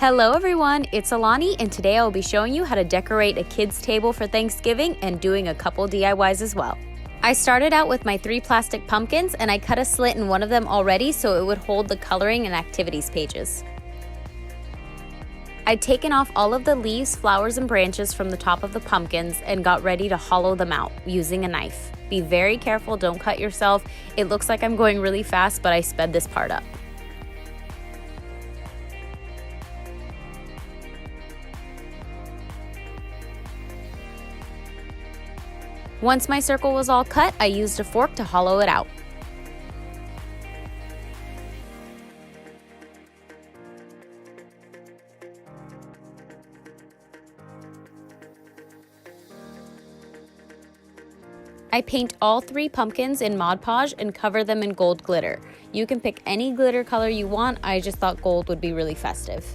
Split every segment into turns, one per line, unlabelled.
Hello everyone, it's Alani, and today I will be showing you how to decorate a kid's table for Thanksgiving and doing a couple DIYs as well. I started out with my 3 plastic pumpkins and I cut a slit in one of them already so it would hold the coloring and activities pages. I'd taken off all of the leaves, flowers, and branches from the top of the pumpkins and got ready to hollow them out using a knife. Be very careful, don't cut yourself. It looks like I'm going really fast, but I sped this part up. Once my circle was all cut, I used a fork to hollow it out. I paint all 3 pumpkins in Mod Podge and cover them in gold glitter. You can pick any glitter color you want, I just thought gold would be really festive.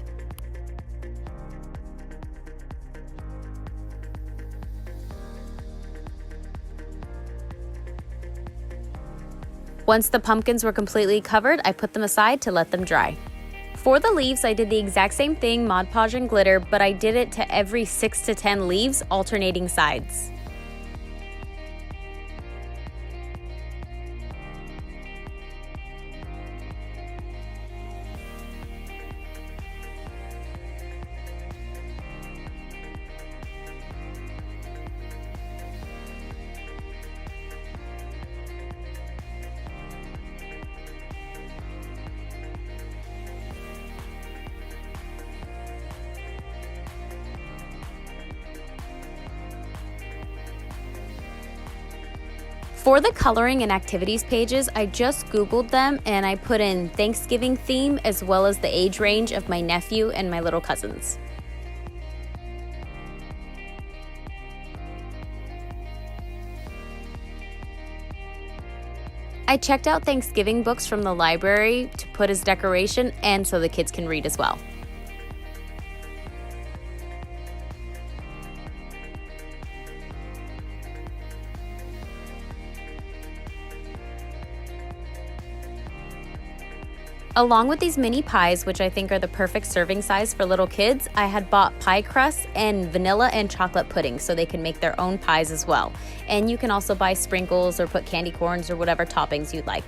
Once the pumpkins were completely covered, I put them aside to let them dry. For the leaves, I did the exact same thing, Mod Podge and glitter, but I did it to every 6 to 10 leaves, alternating sides. For the coloring and activities pages, I just Googled them and I put in Thanksgiving theme as well as the age range of my nephew and my little cousins. I checked out Thanksgiving books from the library to put as decoration and so the kids can read as well. Along with these mini pies, which I think are the perfect serving size for little kids, I had bought pie crusts and vanilla and chocolate pudding so they can make their own pies as well. And you can also buy sprinkles or put candy corns or whatever toppings you'd like.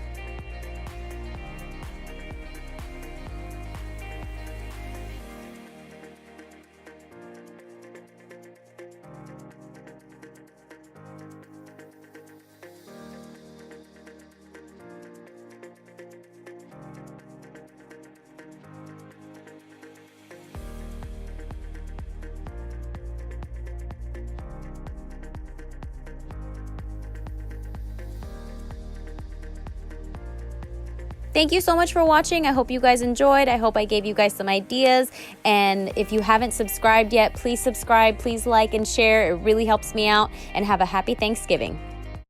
Thank you so much for watching. I hope you guys enjoyed. I hope I gave you guys some ideas. And if you haven't subscribed yet, please subscribe, please like and share. It really helps me out. And have a happy Thanksgiving.